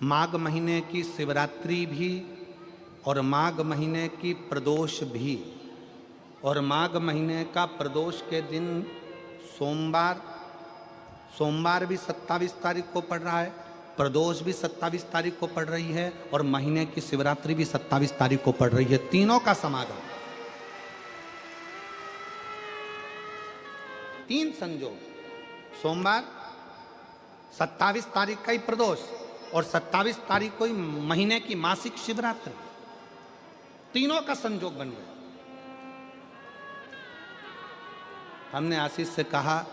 माघ महीने की शिवरात्रि भी और माघ महीने की प्रदोष भी, और माघ महीने का प्रदोष के दिन सोमवार भी 27 तारीख को पड़ रहा है, प्रदोष भी 27 तारीख को पड़ रही है, और महीने की शिवरात्रि भी 27 तारीख को पड़ रही है। तीनों का समागम, तीन संजोग, सोमवार 27 तारीख का ही प्रदोष और 27 तारीख को ही महीने की मासिक शिवरात्रि, तीनों का संजोग बन गया। हमने आशीष से कहा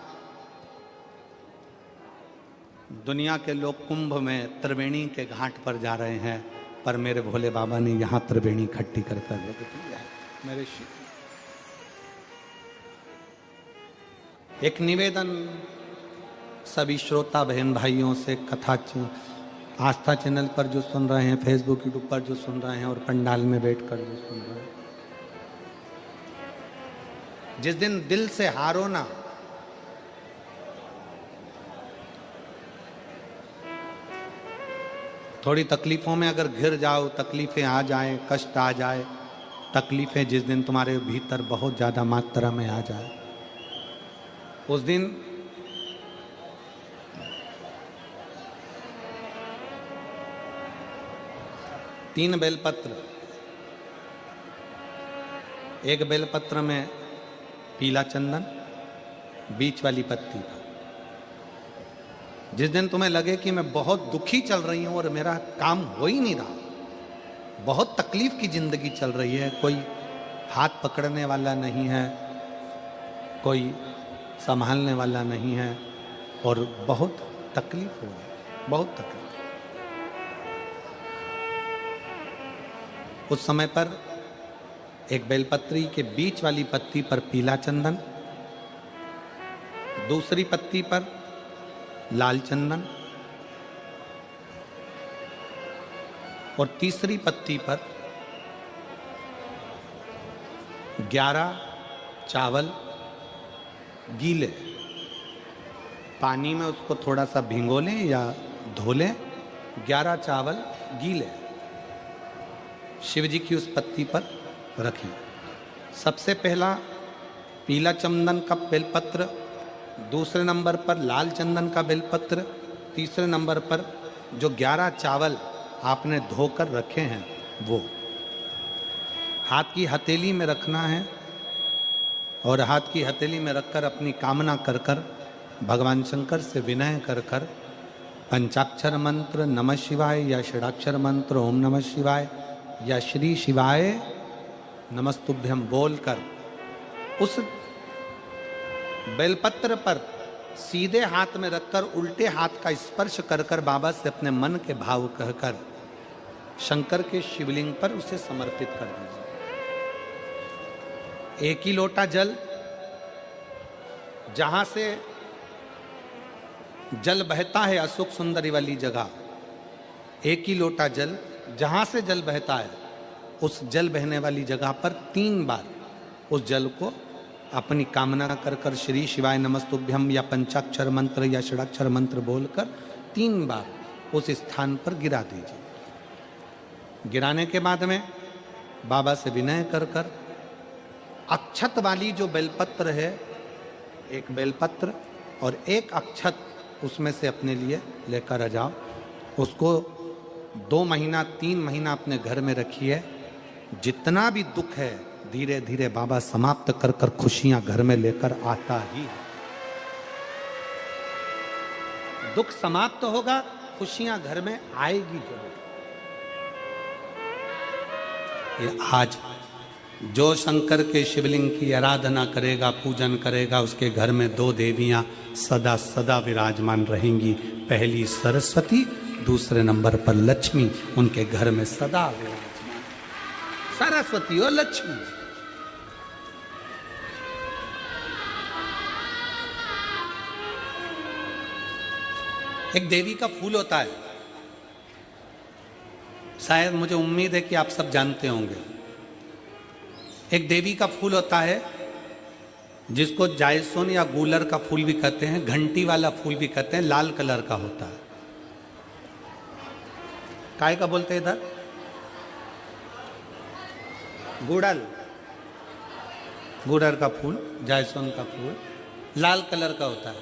दुनिया के लोग कुंभ में त्रिवेणी के घाट पर जा रहे हैं, पर मेरे भोले बाबा ने यहां त्रिवेणी इकट्ठी कर कर रख दी है। मेरे एक निवेदन सभी श्रोता बहन भाइयों से, कथा आस्था चैनल पर जो सुन रहे हैं, फेसबुक यूट्यूब पर जो सुन रहे हैं, और पंडाल में बैठकर जो सुन रहे हैं, जिस दिन दिल से हारो ना, थोड़ी तकलीफों में अगर घिर जाओ, तकलीफें आ जाए, कष्ट आ जाए, तकलीफें जिस दिन तुम्हारे भीतर बहुत ज्यादा मात्रा में आ जाए, उस दिन तीन बेलपत्र, एक बेलपत्र में पीला चंदन, बीच वाली पत्ती था। जिस दिन तुम्हें लगे कि मैं बहुत दुखी चल रही हूं और मेरा काम हो ही नहीं रहा, बहुत तकलीफ की जिंदगी चल रही है, कोई हाथ पकड़ने वाला नहीं है, कोई संभालने वाला नहीं है, और बहुत तकलीफ हो रही है, बहुत तकलीफ। उस समय पर एक बेलपत्री के बीच वाली पत्ती पर पीला चंदन, दूसरी पत्ती पर लाल चंदन, और तीसरी पत्ती पर 11 चावल गीले, पानी में उसको थोड़ा सा भिगो लें या धो लें, 11 चावल गीले शिव जी की उस पत्ती पर रखें। सबसे पहला पीला चंदन का बेलपत्र, दूसरे नंबर पर लाल चंदन का बेलपत्र, तीसरे नंबर पर जो 11 चावल आपने धोकर रखे हैं वो हाथ की हथेली में रखना है, और हाथ की हथेली में रखकर अपनी कामना कर कर भगवान शंकर से विनय कर कर पंचाक्षर मंत्र नमः शिवाय या षडाक्षर मंत्र ओम नमः शिवाय या श्री शिवाय नमस्तुभ्यम बोलकर उस बेलपत्र पर सीधे हाथ में रखकर उल्टे हाथ का स्पर्श कर कर बाबा से अपने मन के भाव कहकर शंकर के शिवलिंग पर उसे समर्पित कर दीजिए। एक ही लोटा जल, जहां से जल बहता है अशोक सुंदरी वाली जगह, एक ही लोटा जल, जहां से जल बहता है उस जल बहने वाली जगह पर 3 बार उस जल को अपनी कामना कर कर श्री शिवाय नमस्तुभ्यम या पंचाक्षर मंत्र या षडाक्षर मंत्र बोलकर 3 बार उस स्थान पर गिरा दीजिए। गिराने के बाद में बाबा से विनय कर कर अक्षत वाली जो बेलपत्र है, एक बेलपत्र और एक अक्षत उसमें से अपने लिए लेकर आ जाओ। उसको 2 महीना 3 महीना अपने घर में रखिए। जितना भी दुख है धीरे धीरे बाबा समाप्त कर कर खुशियां घर में लेकर आता ही है। दुख समाप्त होगा, खुशियां घर में आएगी जरूर। ये आज जो शंकर के शिवलिंग की आराधना करेगा, पूजन करेगा, उसके घर में 2 देवियां सदा सदा विराजमान रहेंगी। पहली सरस्वती, दूसरे नंबर पर लक्ष्मी उनके घर में सदा विराजमान। सरस्वती और लक्ष्मी। एक देवी का फूल होता है, शायद मुझे उम्मीद है कि आप सब जानते होंगे। एक देवी का फूल होता है जिसको जायसोन या गूलर का फूल भी कहते हैं, घंटी वाला फूल भी कहते हैं, लाल कलर का होता है। काय का बोलते हैं इधर? गुड़ल, गुड़र का फूल, जायसवान का फूल लाल कलर का होता है,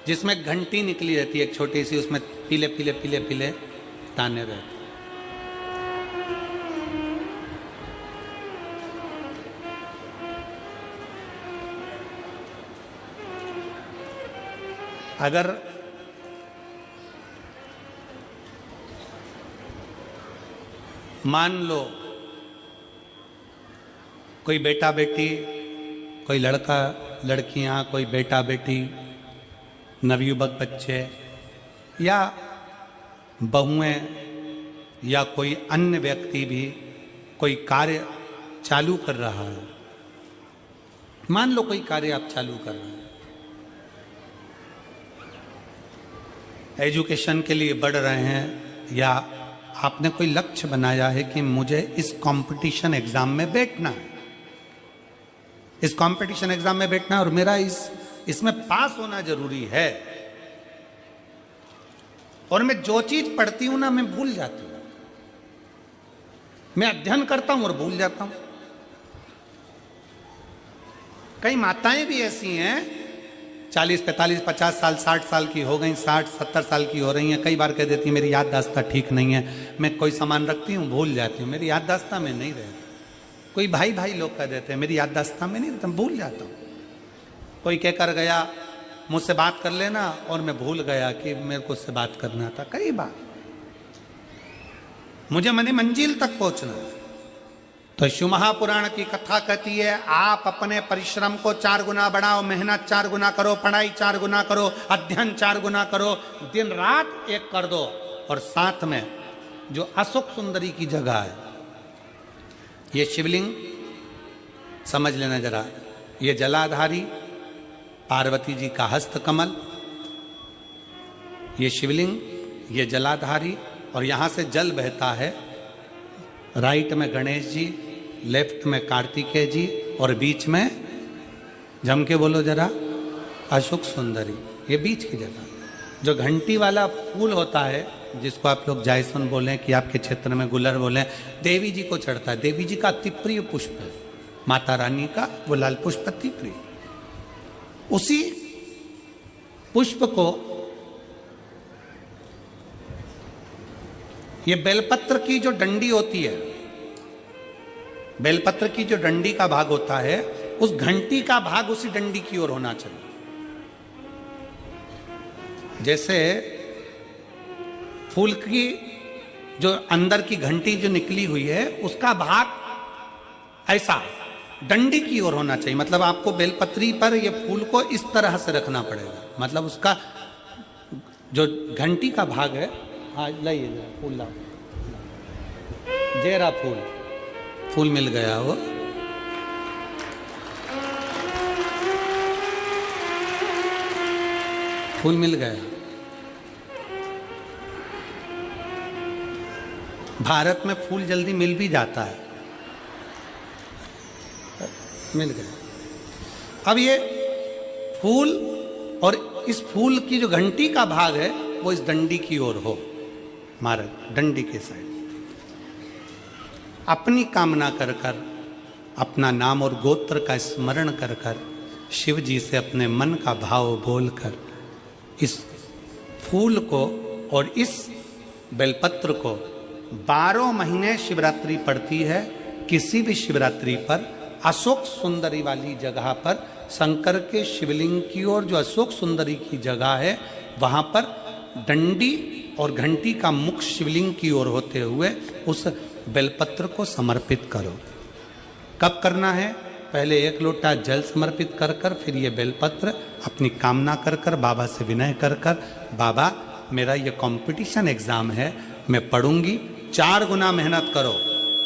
जिसमें घंटी निकली रहती है एक छोटी सी, उसमें पीले पीले पीले पीले दाने रहते हैं। अगर मान लो कोई बेटा बेटी, कोई लड़का लड़कियां, कोई बेटा बेटी, नवयुवक बच्चे या बहुएं या कोई अन्य व्यक्ति भी कोई कार्य चालू कर रहा है, मान लो कोई कार्य आप चालू कर रहे हैं, एजुकेशन के लिए बढ़ रहे हैं, या आपने कोई लक्ष्य बनाया है कि मुझे इस कंपटीशन एग्जाम में बैठना है, इस कंपटीशन एग्जाम में बैठना है और मेरा इसमें पास होना जरूरी है, और मैं जो चीज पढ़ती हूं ना मैं भूल जाती हूं, मैं अध्ययन करता हूं और भूल जाता हूं। कई माताएं भी ऐसी हैं 40, 45, 50 साल, 60 साल की हो गई, 60, 70 साल की हो रही हैं, कई बार कह देती मेरी याददाश्त ठीक नहीं है, मैं कोई सामान रखती हूँ भूल जाती हूँ, मेरी याददाश्त में नहीं रहती। कोई भाई भाई लोग कह देते हैं मेरी याददाश्त में नहीं रहता, भूल जाता हूँ। कोई कहकर गया मुझसे बात कर लेना और मैं भूल गया कि मेरे को उससे बात करना था। कई बार मुझे मनी मंजिल तक पहुंचना है। तो शिव महापुराण की कथा कहती है आप अपने परिश्रम को 4 गुना बढ़ाओ, मेहनत 4 गुना करो, पढ़ाई 4 गुना करो, अध्ययन 4 गुना करो, दिन रात एक कर दो। और साथ में जो अशोक सुंदरी की जगह है, ये शिवलिंग समझ लेना जरा, ये जलाधारी पार्वती जी का हस्त कमल, ये शिवलिंग, ये जलाधारी, और यहां से जल बहता है। राइट में गणेश जी, लेफ्ट में कार्तिकेय जी, और बीच में जम के बोलो जरा अशोक सुंदरी। ये बीच की जगह जो घंटी वाला फूल होता है, जिसको आप लोग जायसवान बोलें कि आपके क्षेत्र में गुलर बोलें, देवी जी को चढ़ता है। देवी जी का अति प्रिय पुष्प है, माता रानी का वो लाल पुष्प अति प्रिय। उसी पुष्प को ये बेलपत्र की जो डंडी होती है, बेलपत्र की जो डंडी का भाग होता है, उस घंटी का भाग उसी डंडी की ओर होना चाहिए। जैसे फूल की जो अंदर की घंटी जो निकली हुई है, उसका भाग ऐसा डंडी की ओर होना चाहिए। मतलब आपको बेलपत्री पर ये फूल को इस तरह से रखना पड़ेगा, मतलब उसका जो घंटी का भाग है। हाँ लाइए फूल लाओ, जेरा फूल मिल गया वो। फूल मिल गया। भारत में फूल जल्दी मिल भी जाता है, मिल गया। अब ये फूल और इस फूल की जो घंटी का भाग है वो इस डंडी की ओर हो, हमारे डंडी के साइड। अपनी कामना कर कर, अपना नाम और गोत्र का स्मरण कर कर, शिव जी से अपने मन का भाव बोलकर इस फूल को और इस बेलपत्र को 12 महीने शिवरात्रि पड़ती है। किसी भी शिवरात्रि पर अशोक सुंदरी वाली जगह पर, शंकर के शिवलिंग की ओर जो अशोक सुंदरी की जगह है, वहां पर डंडी और घंटी का मुख शिवलिंग की ओर होते हुए उस बेलपत्र को समर्पित करो। कब करना है? पहले 1 लोटा जल समर्पित कर कर, फिर ये बेलपत्र अपनी कामना कर कर, बाबा से विनय कर कर, बाबा मेरा ये कंपटीशन एग्जाम है, मैं पढ़ूंगी, 4 गुना मेहनत करो,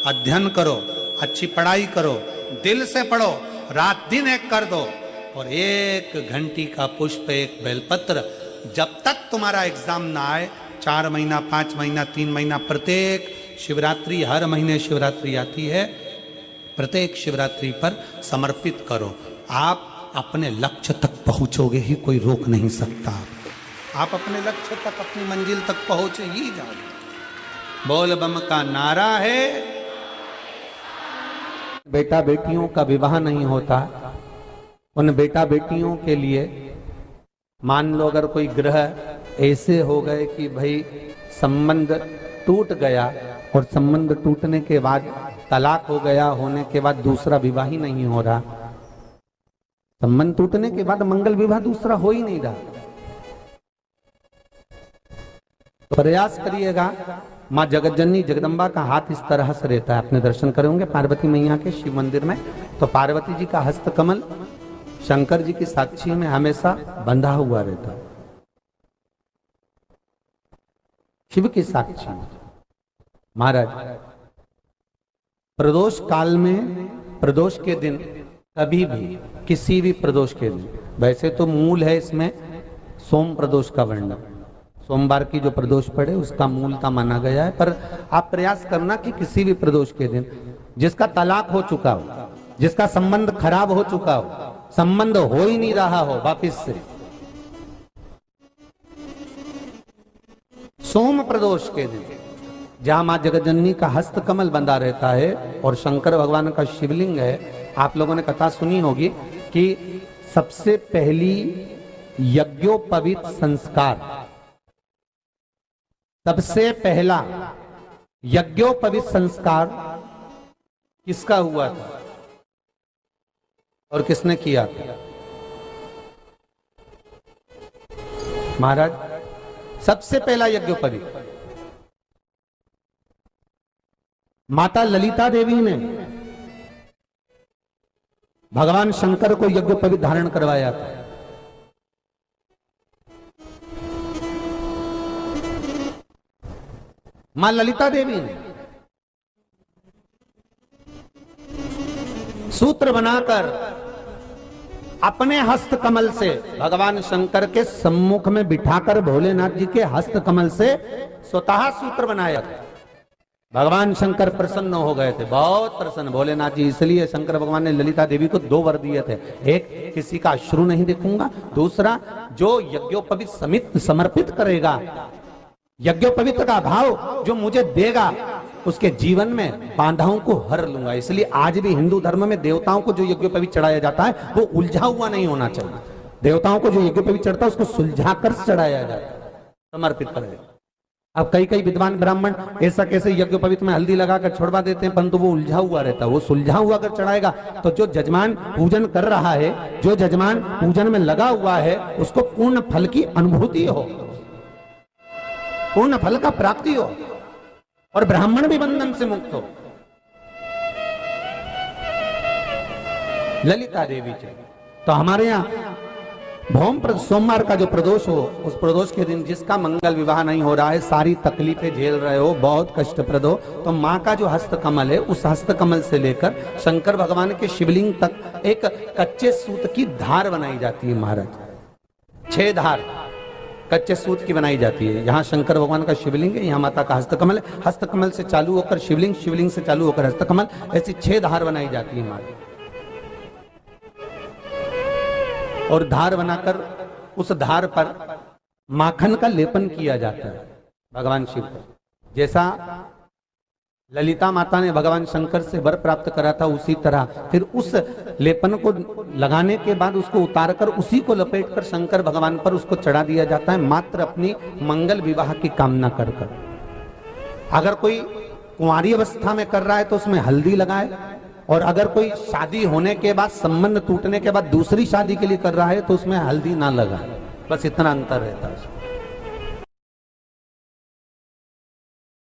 अध्ययन करो, अच्छी पढ़ाई करो, दिल से पढ़ो, रात दिन एक कर दो, और 1 घंटी का पुष्प, 1 बेलपत्र, जब तक तुम्हारा एग्जाम ना आए, 4 महीना, 5 महीना, 3 महीना, प्रत्येक शिवरात्रि, हर महीने शिवरात्रि आती है, प्रत्येक शिवरात्रि पर समर्पित करो। आप अपने लक्ष्य तक पहुंचोगे ही, कोई रोक नहीं सकता। आप अपने लक्ष्य तक, अपनी मंजिल तक पहुंचे ही जाओगे। बोल बम का नारा है। बेटा बेटियों का विवाह नहीं होता, उन बेटा बेटियों के लिए मान लो अगर कोई ग्रह ऐसे हो गए कि भाई संबंध टूट गया और संबंध टूटने के बाद तलाक हो गया, होने के बाद दूसरा विवाह ही नहीं हो रहा, संबंध टूटने के बाद मंगल विवाह दूसरा हो ही नहीं रहा, तो प्रयास करिएगा। माँ जगतजननी जगदम्बा का हाथ इस तरह से रहता है, अपने दर्शन करेंगे पार्वती मैया के शिव मंदिर में, तो पार्वती जी का हस्त कमल शंकर जी की साक्षी में हमेशा बंधा हुआ रहता है, शिव की साक्षी में। महाराज प्रदोष काल में, प्रदोष के दिन कभी भी, किसी भी प्रदोष के दिन, वैसे तो मूल है इसमें सोम प्रदोष का वर्णन, सोमवार की जो प्रदोष पड़े उसका मूलता माना गया है, पर आप प्रयास करना कि किसी भी प्रदोष के दिन जिसका तलाक हो चुका हो, जिसका संबंध खराब हो चुका हो, संबंध हो ही नहीं रहा हो वापिस से, सोम प्रदोष के दिन जहां मां जगतजननी का हस्त कमल बंधा रहता है और शंकर भगवान का शिवलिंग है। आप लोगों ने कथा सुनी होगी कि सबसे पहली यज्ञोपवीत संस्कार, सबसे पहला यज्ञोपवीत संस्कार किसका हुआ था और किसने किया था? महाराज सबसे पहला यज्ञोपवीत माता ललिता देवी ने भगवान शंकर को यज्ञोपवीत धारण करवाया था। मां ललिता देवी ने सूत्र बनाकर अपने हस्त कमल से भगवान शंकर के सम्मुख में बिठाकर भोलेनाथ जी के हस्त कमल से स्वतः सूत्र बनाया था। भगवान शंकर प्रसन्न हो गए थे, बहुत प्रसन्न भोलेनाथ जी, इसलिए शंकर भगवान ने ललिता देवी को 2 वर दिए थे, एक किसी का अश्रु नहीं देखूंगा, दूसरा जो यज्ञोपवीत समित समर्पित करेगा, यज्ञोपवीत का भाव जो मुझे देगा उसके जीवन में बाधाओं को हर लूंगा। इसलिए आज भी हिंदू धर्म में देवताओं को जो यज्ञोपवीत चढ़ाया जाता है वो उलझा हुआ नहीं होना चाहिए। देवताओं को जो यज्ञोपवीत चढ़ता है उसको सुलझा कर चढ़ाया जाता है, समर्पित करेगा। अब कई विद्वान ब्राह्मण ऐसा कैसे यज्ञोपवीत में हल्दी लगाकर छोड़वा देते हैं, परंतु वो उलझा हुआ रहता है, वो सुलझा हुआ अगर चढ़ाएगा तो जो जजमान पूजन कर रहा है, जो जजमान पूजन में लगा हुआ है, उसको पूर्ण फल की अनुभूति हो, पूर्ण फल का प्राप्ति हो और ब्राह्मण भी बंधन से मुक्त हो। ललिता देवी जी तो हमारे यहाँ भौम सोमवार का जो प्रदोष हो, उस प्रदोष के दिन जिसका मंगल विवाह नहीं हो रहा है, सारी तकलीफें झेल रहे हो, बहुत कष्टप्रद हो, तो माँ का जो हस्त कमल है, उस हस्त कमल से लेकर शंकर भगवान के शिवलिंग तक एक कच्चे सूत की धार बनाई जाती है। महाराज 6 धार कच्चे सूत की बनाई जाती है। यहाँ शंकर भगवान का शिवलिंग है, यहाँ माता का हस्तकमल है, हस्तकमल से चालू होकर शिवलिंग, शिवलिंग से चालू होकर हस्तकमल, ऐसी 6 धार बनाई जाती है माता। और धार बनाकर उस धार पर माखन का लेपन किया जाता है भगवान शिव को। जैसा ललिता माता ने भगवान शंकर से वर प्राप्त करा था, उसी तरह फिर उस लेपन को लगाने के बाद उसको उतारकर उसी को लपेटकर शंकर भगवान पर उसको चढ़ा दिया जाता है, मात्र अपनी मंगल विवाह की कामना कर कर। अगर कोई कुंवारी अवस्था में कर रहा है तो उसमें हल्दी लगाए, और अगर कोई शादी होने के बाद, संबंध टूटने के बाद दूसरी शादी के लिए कर रहा है तो उसमें हल्दी ना लगाए, बस इतना अंतर रहता है।